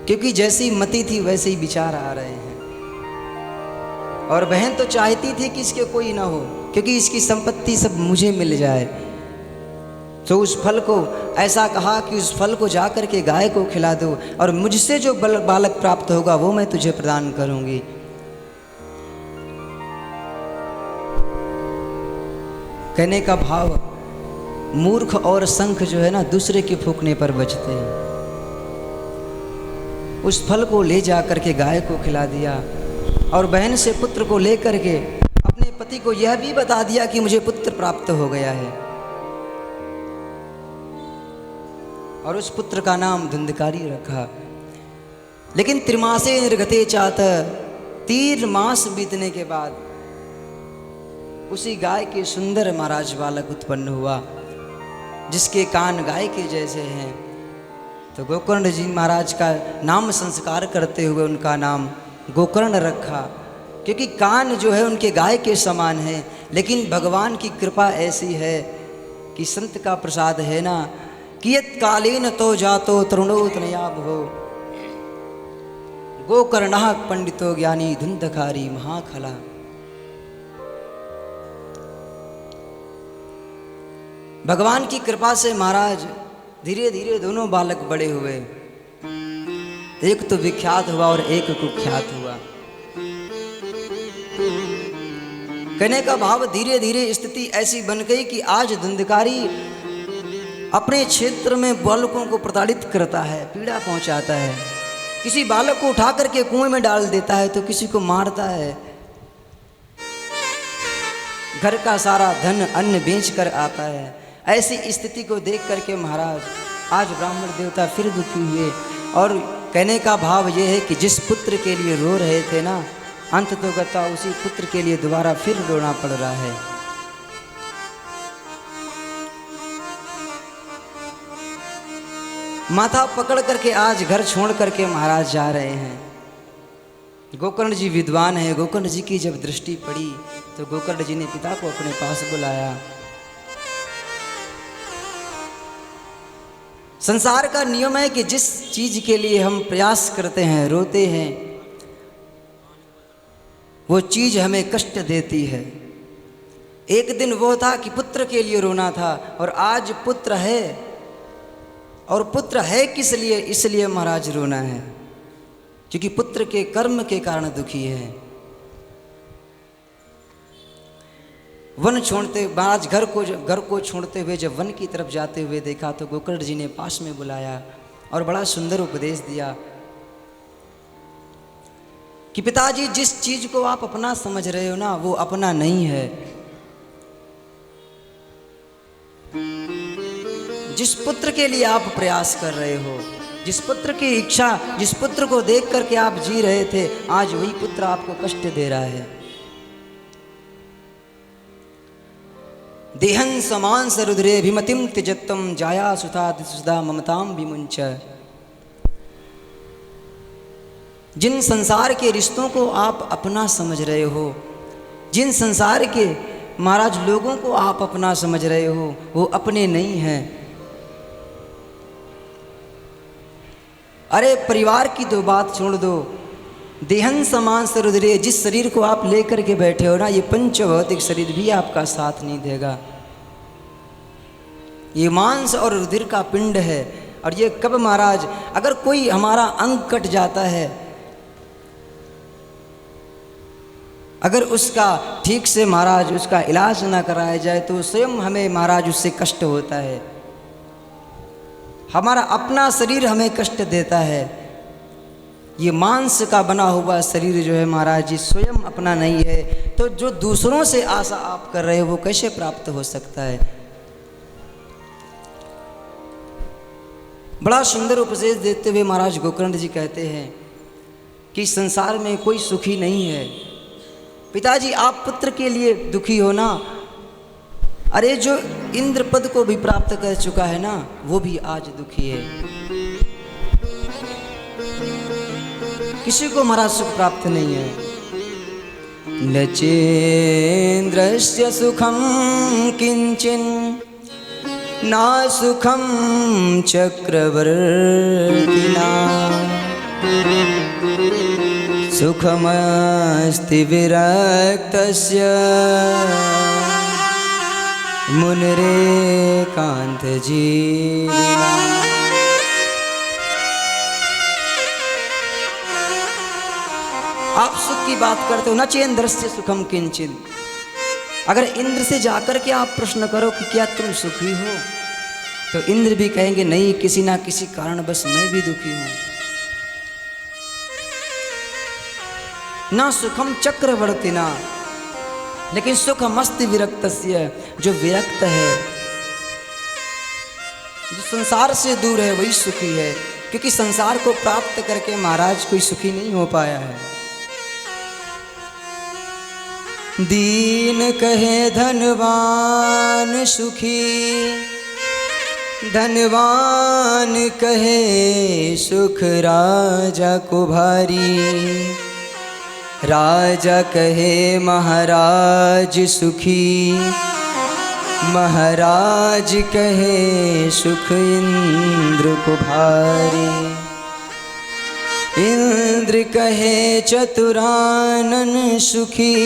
क्योंकि जैसी मति थी वैसे ही विचार आ रहे हैं। और बहन तो चाहती थी कि इसके कोई ना हो, क्योंकि इसकी संपत्ति सब मुझे मिल जाए। तो उस फल को ऐसा कहा कि उस फल को जाकर के गाय को खिला दो और मुझसे जो बालक प्राप्त होगा वो मैं तुझे प्रदान करूंगी। कहने का भाव, मूर्ख और शंख जो है ना दूसरे के फूकने पर बचते हैं। उस फल को ले जाकर के गाय को खिला दिया और बहन से पुत्र को लेकर के अपने पति को यह भी बता दिया कि मुझे पुत्र प्राप्त हो गया है। और उस पुत्र का नाम धुंधकारी रखा। लेकिन त्रिमासे निर्गते चात, 3 मास बीतने के बाद उसी गाय के सुंदर महाराज बालक उत्पन्न हुआ, जिसके कान गाय के जैसे हैं। तो गोकर्ण जी महाराज का नाम संस्कार करते हुए उनका नाम गोकर्ण रखा, क्योंकि कान जो है उनके गाय के समान है। लेकिन भगवान की कृपा ऐसी है कि संत का प्रसाद है ना, कियत कालीन तो जातो तरुणोत नयाब हो, गोकर्णः पंडितो ज्ञानी धुंधकारी महाखला। भगवान की कृपा से महाराज धीरे धीरे दोनों बालक बड़े हुए, एक तो विख्यात हुआ और एक कुख्यात हुआ। कहने का भाव, धीरे धीरे स्थिति ऐसी बन गई कि आज धुंधकारी अपने क्षेत्र में बालकों को प्रताड़ित करता है, पीड़ा पहुंचाता है। किसी बालक को उठा करके कुएं में डाल देता है तो किसी को मारता है। घर का सारा धन अन्न बेच कर आता है। ऐसी स्थिति को देख करके महाराज आज ब्राह्मण देवता फिर दुखी हुए और कहने का भाव ये है कि जिस पुत्र के लिए रो रहे थे ना, अंत तो गता उसी पुत्र के लिए दोबारा फिर रोना पड़ रहा है। माथा पकड़ करके आज घर छोड़ करके महाराज जा रहे हैं। गोकर्ण जी विद्वान है। गोकर्ण जी की जब दृष्टि पड़ी तो गोकर्ण जी ने पिता को अपने पास बुलाया। संसार का नियम है कि जिस चीज के लिए हम प्रयास करते हैं, रोते हैं, वो चीज हमें कष्ट देती है। एक दिन वो था कि पुत्र के लिए रोना था और आज पुत्र है, और पुत्र है किस लिए? इसलिए महाराज रोना है क्योंकि पुत्र के कर्म के कारण दुखी है। वन छोड़ते महाराज घर को छोड़ते हुए जब वन की तरफ जाते हुए देखा तो गोकर्ण जी ने पास में बुलाया और बड़ा सुंदर उपदेश दिया कि पिताजी, जिस चीज को आप अपना समझ रहे हो ना, वो अपना नहीं है। जिस पुत्र के लिए आप प्रयास कर रहे हो, जिस पुत्र की इच्छा, जिस पुत्र को देख करके आप जी रहे थे, आज वही पुत्र आपको कष्ट दे रहा है। देहन समान सरुद्रे विमतिम त्यजत्तम जाया सुता सुधा ममताम विमुंच। जिन संसार के रिश्तों को आप अपना समझ रहे हो, जिन संसार के महाराज लोगों को आप अपना समझ रहे हो, वो अपने नहीं हैं। अरे परिवार की तो बात छोड़ दो, देहन समान सरुद्रे, जिस शरीर को आप लेकर के बैठे हो ना, ये पंचभौतिक शरीर भी आपका साथ नहीं देगा। ये मांस और रुधिर का पिंड है। और ये कब महाराज, अगर कोई हमारा अंग कट जाता है, अगर उसका ठीक से महाराज उसका इलाज ना कराया जाए तो स्वयं हमें महाराज उससे कष्ट होता है। हमारा अपना शरीर हमें कष्ट देता है। ये मांस का बना हुआ शरीर जो है महाराज जी स्वयं अपना नहीं है, तो जो दूसरों से आशा आप कर रहे हो वो कैसे प्राप्त हो सकता है। बड़ा सुंदर उपदेश देते हुए महाराज गोकर्ण जी कहते हैं कि संसार में कोई सुखी नहीं है। पिताजी आप पुत्र के लिए दुखी हो ना, अरे जो इंद्र पद को भी प्राप्त कर चुका है ना वो भी आज दुखी है। किसी को महाराज सुख प्राप्त नहीं है। न चेन्द्रस्य सुखम किंचिन ना सुखम चक्रवर्तिना सुखमस्ति विरक्तस्य मुनिरेकान्तजीविना। आप सुख की बात करते हो, न चेन्द्रस्य सुखम किंचिन। अगर इंद्र से जाकर के आप प्रश्न करो कि क्या तुम सुखी हो, तो इंद्र भी कहेंगे नहीं, किसी ना किसी कारणवश मैं भी दुखी हूं। ना सुखम चक्रवर्तिना, लेकिन सुखमस्ति विरक्तस्य, जो विरक्त है, जो संसार से दूर है वही सुखी है, क्योंकि संसार को प्राप्त करके महाराज कोई सुखी नहीं हो पाया है। दीन कहे धनवान सुखी, धनवान कहे सुख राजा को भारी, राजा कहे महाराज सुखी, महाराज कहे सुख इंद्र को भारी। इंद्र कहे चतुरानन सुखी,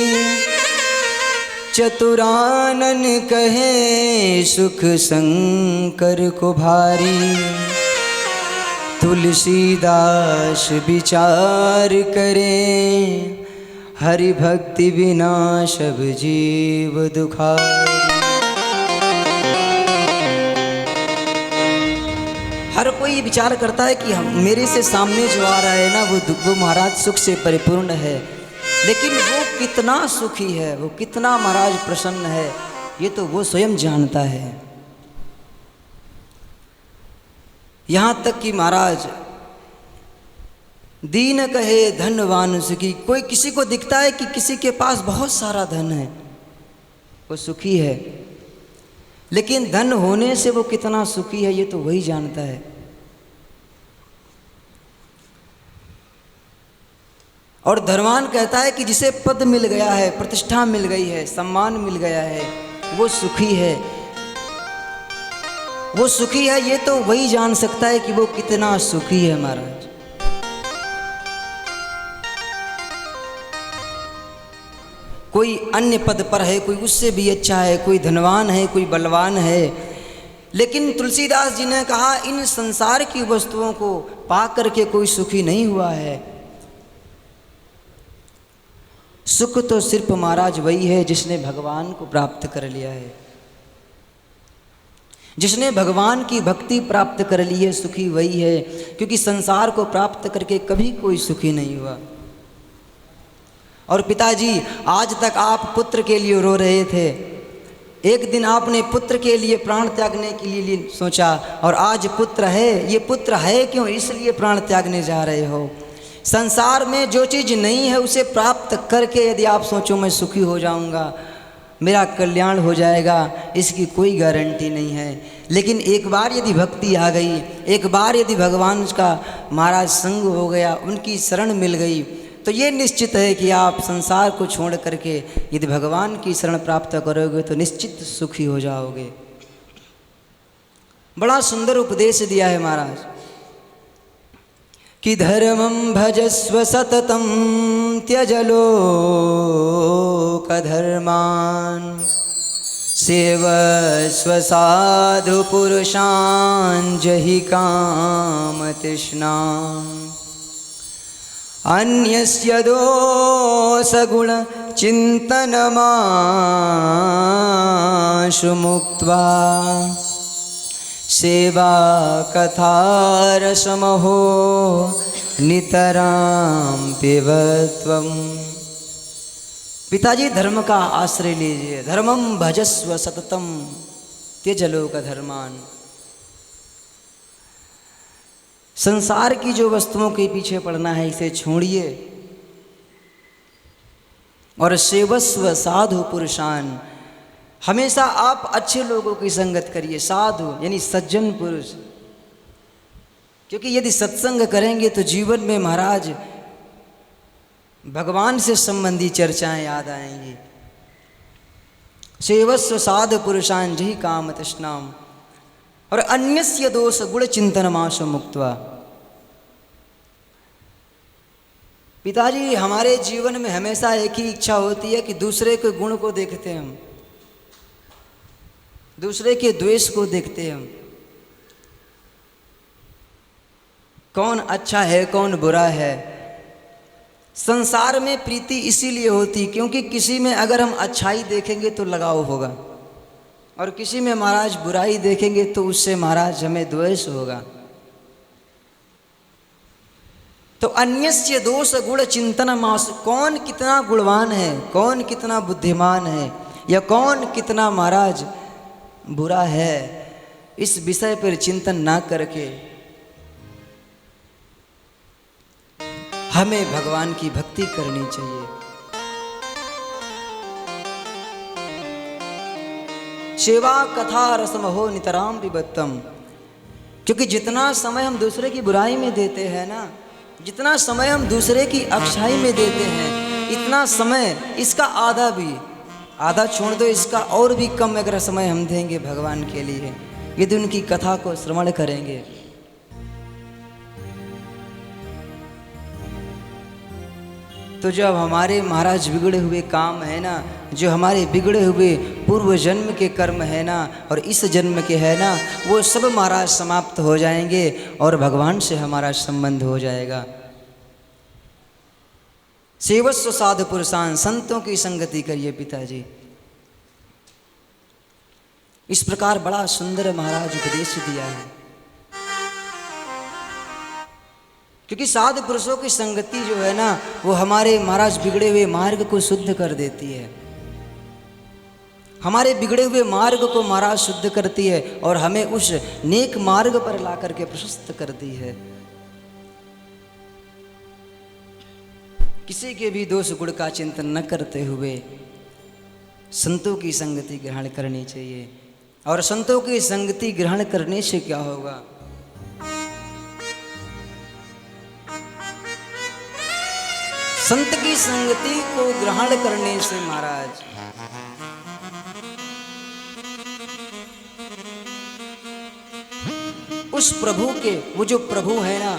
चतुरानन कहे सुख शंकर को भारी। तुलसीदास विचार करें, हरि भक्ति बिना सब जीव दुखारी। हर कोई विचार करता है कि हम मेरे से सामने जो आ रहा है ना वो महाराज सुख से परिपूर्ण है, लेकिन वो कितना सुखी है, वो कितना महाराज प्रसन्न है, ये तो वो स्वयं जानता है। यहाँ तक कि महाराज दीन कहे धनवान सुखी, कोई किसी को दिखता है कि किसी के पास बहुत सारा धन है, वो सुखी है, लेकिन धन होने से वो कितना सुखी है ये तो वही जानता है। और धनवान कहता है कि जिसे पद मिल गया है, प्रतिष्ठा मिल गई है, सम्मान मिल गया है, वो सुखी है। वो सुखी है ये तो वही जान सकता है कि वो कितना सुखी है महाराज। कोई अन्य पद पर है, कोई उससे भी अच्छा है, कोई धनवान है, कोई बलवान है, लेकिन तुलसीदास जी ने कहा इन संसार की वस्तुओं को पा करके कोई सुखी नहीं हुआ है। सुख तो सिर्फ महाराज वही है जिसने भगवान को प्राप्त कर लिया है, जिसने भगवान की भक्ति प्राप्त कर ली है, सुखी वही है। क्योंकि संसार को प्राप्त करके कभी कोई सुखी नहीं हुआ। और पिताजी आज तक आप पुत्र के लिए रो रहे थे, एक दिन आपने पुत्र के लिए प्राण त्यागने के लिए सोचा, और आज पुत्र है, ये पुत्र है क्यों इसलिए प्राण त्यागने जा रहे हो। संसार में जो चीज़ नहीं है उसे प्राप्त करके यदि आप सोचो मैं सुखी हो जाऊंगा, मेरा कल्याण हो जाएगा, इसकी कोई गारंटी नहीं है। लेकिन एक बार यदि भक्ति आ गई, एक बार यदि भगवान का महाराज संग हो गया, उनकी शरण मिल गई, तो ये निश्चित है कि आप संसार को छोड़ करके यदि भगवान की शरण प्राप्त करोगे तो निश्चित सुखी हो जाओगे। बड़ा सुंदर उपदेश दिया है महाराज कि धर्मं भजस्व सततं त्यज लोकधर्मान् सेवस्व साधु पुरुषान् जहि काम तृष्णाम् अन्यस्य दोष गुण चिंतनमाशु मुक्त्वा सेवा कथा रसमहो नितरां पिबत्वम्। पिताजी धर्म का आश्रय लीजिए। धर्मम भजस्व सततम त्यज लोक धर्मान। संसार की जो वस्तुओं के पीछे पड़ना है इसे छोड़िए और सेवस्व साधु पुरुषान। हमेशा आप अच्छे लोगों की संगत करिए। साधु यानी सज्जन पुरुष, क्योंकि यदि सत्संग करेंगे तो जीवन में महाराज भगवान से संबंधी चर्चाएं याद आएंगी। सेवस्व साधु पुरुषान जहि काम तृष्णाम और अन्यस्य दोष गुण चिंतनमाशु मुक्त्वा। पिताजी हमारे जीवन में हमेशा एक ही इच्छा होती है कि दूसरे के गुण को देखते हैं हम, दूसरे के द्वेष को देखते हैं हम। कौन अच्छा है कौन बुरा है। संसार में प्रीति इसीलिए होती क्योंकि किसी में अगर हम अच्छाई देखेंगे तो लगाव होगा और किसी में महाराज बुराई देखेंगे तो उससे महाराज हमें द्वेष होगा। तो अन्यस्य दोष गुण चिंतन मास। कौन कितना गुणवान है, कौन कितना बुद्धिमान है या कौन कितना महाराज बुरा है, इस विषय पर चिंतन ना करके हमें भगवान की भक्ति करनी चाहिए। सेवा कथा रसमहो नितराम पिबत्तम। क्योंकि जितना समय हम दूसरे की बुराई में देते हैं ना, जितना समय हम दूसरे की अच्छाई में देते हैं, इतना समय इसका आधा छोड़ दो, इसका और भी कम अगर समय हम देंगे भगवान के लिए, यदि उनकी कथा को श्रवण करेंगे। तो जब हमारे महाराज बिगड़े हुए काम है ना, जो हमारे बिगड़े हुए पूर्व जन्म के कर्म है ना और इस जन्म के है ना, वो सब महाराज समाप्त हो जाएंगे और भगवान से हमारा संबंध हो जाएगा। सेवस्व साधु पुरुषान। संतों की संगति करिए पिताजी। इस प्रकार बड़ा सुंदर महाराज उपदेश दिया है। क्योंकि साधु पुरुषों की संगति जो है ना, वो हमारे महाराज बिगड़े हुए मार्ग को शुद्ध कर देती है। हमारे बिगड़े हुए मार्ग को महाराज शुद्ध करती है और हमें उस नेक मार्ग पर ला करके प्रशस्त करती है। किसी के भी दोष गुण का चिंतन न करते हुए संतों की संगति ग्रहण करनी चाहिए। और संतों की संगति ग्रहण करने से क्या होगा? संत की संगति को ग्रहण करने से महाराज उस प्रभु के, वो जो प्रभु है ना,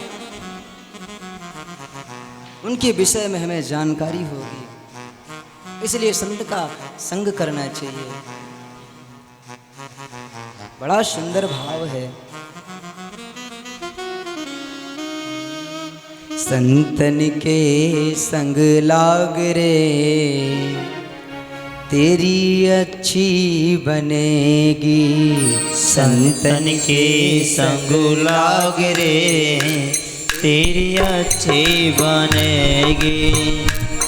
उनके विषय में हमें जानकारी होगी। इसलिए संत का संग करना चाहिए। बड़ा सुंदर भाव है। संतन के संग लाग रे तेरी अच्छी बनेगी। संतन के संग लाग रे तेरी अच्छी बनेगी।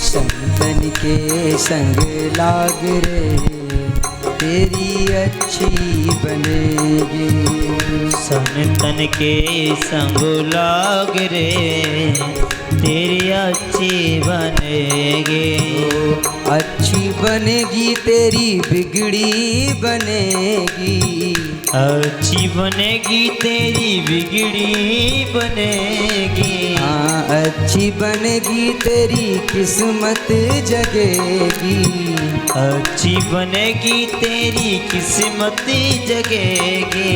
संतन के संग लाग रे तेरी अच्छी बनेगी। संतन के संग लाग रे तेरी अच्छी बनेगी। अच्छी बनेगी तेरी बिगड़ी बनेगी। अच्छी बनेगी तेरी बिगड़ी बनेगी। हाँ, अच्छी बनेगी तेरी किस्मत जगेगी। अच्छी बनेगी तेरी किस्मत जगेगी।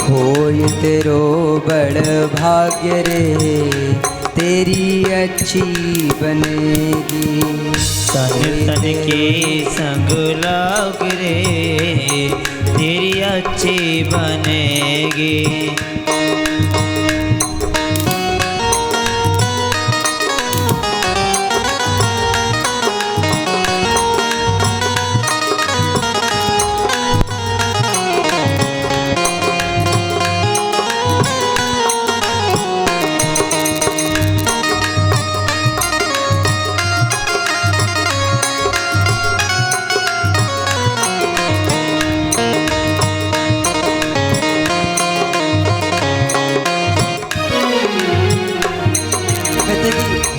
होय तेरो बड़ भाग्य रे तेरी अच्छी बनेगी। तन तन के संग लाग रे तेरी अच्छी बनेगी।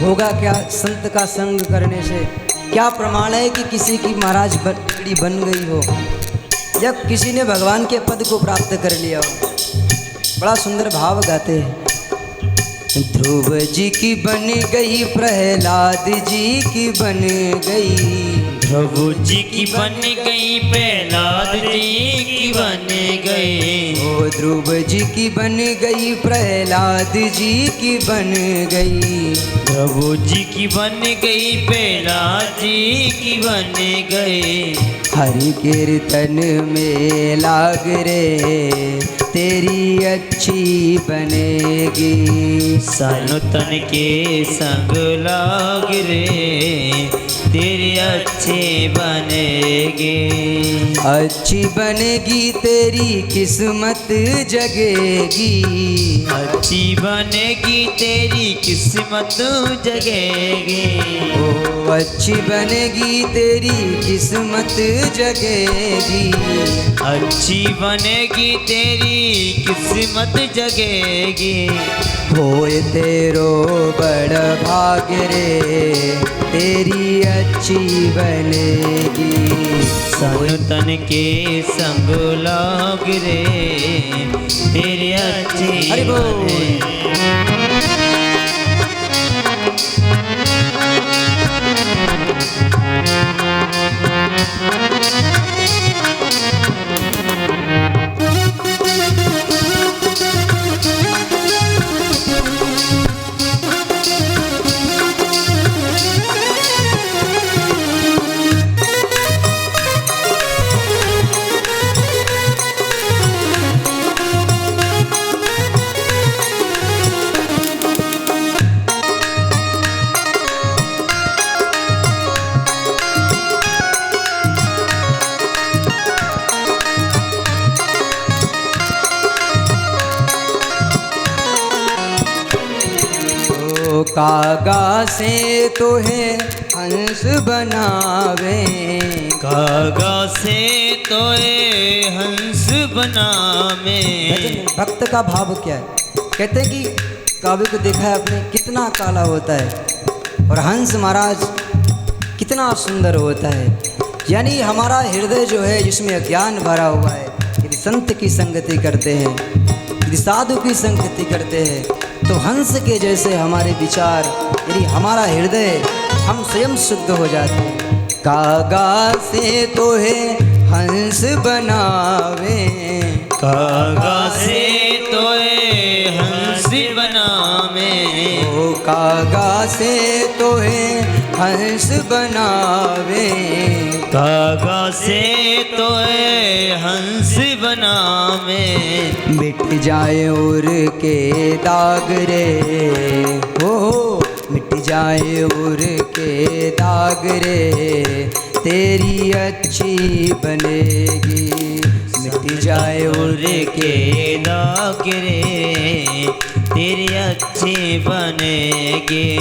होगा क्या संत का संग करने से? क्या प्रमाण है कि किसी की महाराज बिगड़ी बन गई हो, जब किसी ने भगवान के पद को प्राप्त कर लिया हो। बड़ा सुंदर भाव गाते हैं। ध्रुव जी की बन गई, प्रहलाद जी की बन गई। ध्रुव जी की बन गई, प्रहलाद जी की बन गई। ओ ध्रुव जी की बन गई, प्रहलाद जी की बन गई। ध्रुव जी की बन गई, प्रहलाद जी की बन गई। हरि कीर्तन में लाग रे तेरी अच्छी बनेगी। सानो तन के संग लाग रे तेरी अच्छी बनेगी। अच्छी बनेगी तेरी किस्मत जगेगी। अच्छी बनेगी तेरी किस्मत जगेगी। ओ अच्छी बनेगी तेरी किस्मत जगेगी। अच्छी बनेगी तेरी किस्मत जगेगी। होए तेरो बड़ भाग रे तेरी अच्छी बनेगी। सानो तन के संग लाग रे तेरी अच्छी हरि बोल। बनेगी। कागा से तो है हंस बनावे। कागा से तो हंस बनावे। भक्त का भाव क्या है? कहते हैं कि काव्य को देखा है आपने, कितना काला होता है और हंस महाराज कितना सुंदर होता है। यानी हमारा हृदय जो है जिसमें अज्ञान भरा हुआ है, यदि संत की संगति करते हैं, यदि साधु की संगति करते हैं, तो हंस के जैसे हमारे विचार, यदि हमारा हृदय, हम स्वयं शुद्ध हो जाते हैं। कागा से तो है हंस बनावे। कागा से तो हंस बनावे। ओ कागा से तो है हंस बनावे। कागा से तो हंस बनावे। मिट जाए उर के दाग रे, हो मिट जाए उर के दाग रे तेरी अच्छी बनेगी। मिट जाए उर के दाग रे तेरी अच्छी बनेगी।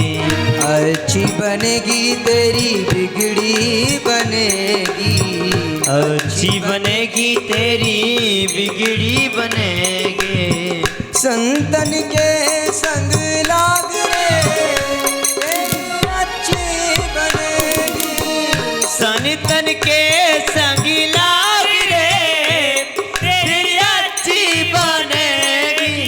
अच्छी बनेगी तेरी बिगड़ी बनेगी। अच्छी बनेगी तेरी बिगड़ी बनेगी। संतन के संग लाग रे तेरी अच्छी बनेगी। संतन के संग लाग रे तेरी अच्छी बनेगी।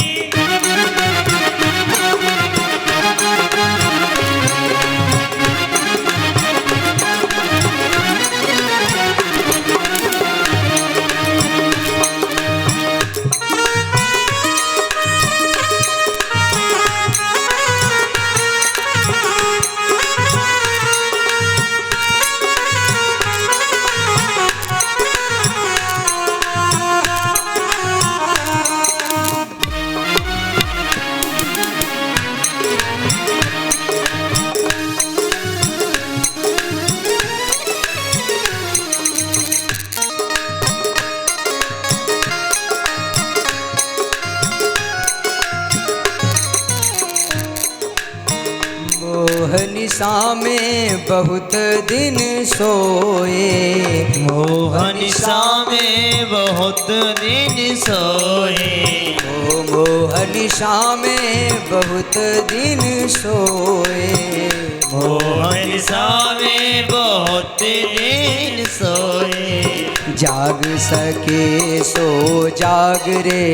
निशा में बहुत दिन सोए, मोहन निशा में बहुत दिन सोए, ओ मोहन निशा में बहुत दिन सोए, मोहन निशा में बहुत दिन सोए। जाग सके सो जाग रे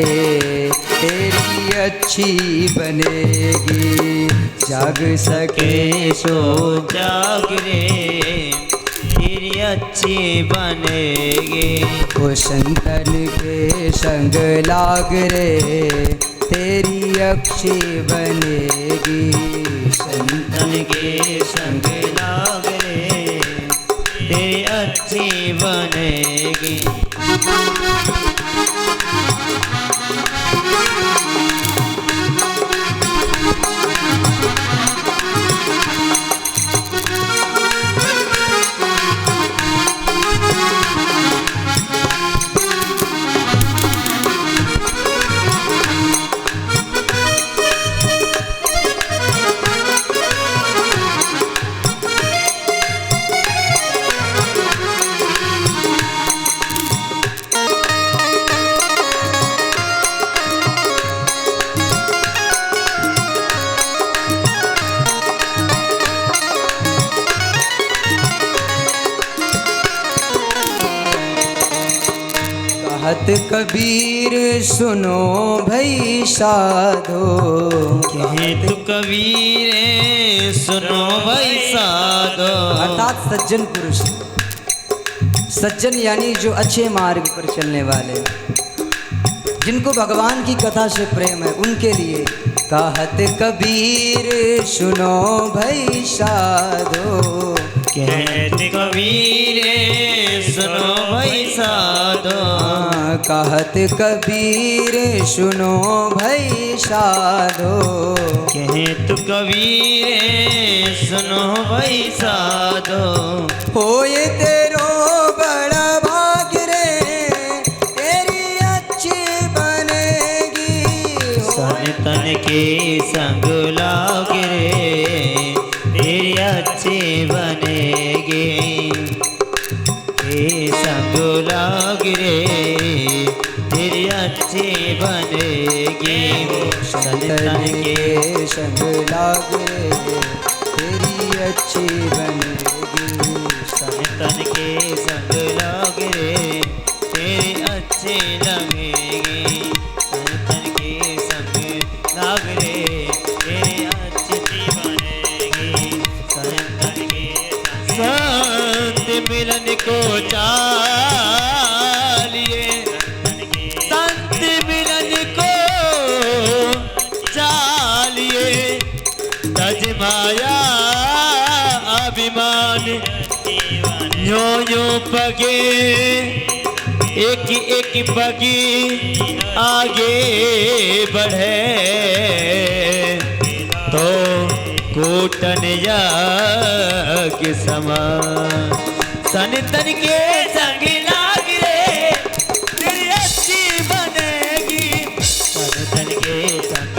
तेरी अच्छी बनेगी, जाग सके सो जाग रे तेरी अच्छी बनेगी। ओ संतन के संग लाग रे तेरी अच्छी बनेगी, संतन के संग लाग रे तेरी अच्छी बनेगी। कहत कबीर सुनो भई साधो, कहे तु कबीर सुनो भाई साधो। अर्थात सज्जन पुरुष, सज्जन यानी जो अच्छे मार्ग पर चलने वाले, जिनको भगवान की कथा से प्रेम है, उनके लिए कहत कबीर सुनो भई साधो, कहते कबीर सुनो भाई साधो। कहत कबीर सुनो भई साधो, कहे तु कबीर सुनो भाई साधो। होए तेरो बड़ा भाग रे तेरी अच्छी बनेगी, संतन के संग लाग रे तेरी अच्छी बनेगी, ये संग लाग रे तेरी अच्छी बनेगी। संतन के संग लाग रे तेरी अच्छी बनेगी, संतन के संग लाग रे तेरी अच्छी लगेगी, संतन के संग लाग रे तेरी अच्छी बनेगी, संतन के संत मिलन को चालिए, संत मिलन को चालिए, तज माया अभिमान यो यो पगे एक एक पगे आगे बढ़े, तो कोटन के समान संतन के संग लाग रे तेरी अच्छी बनेगी, संतन के संग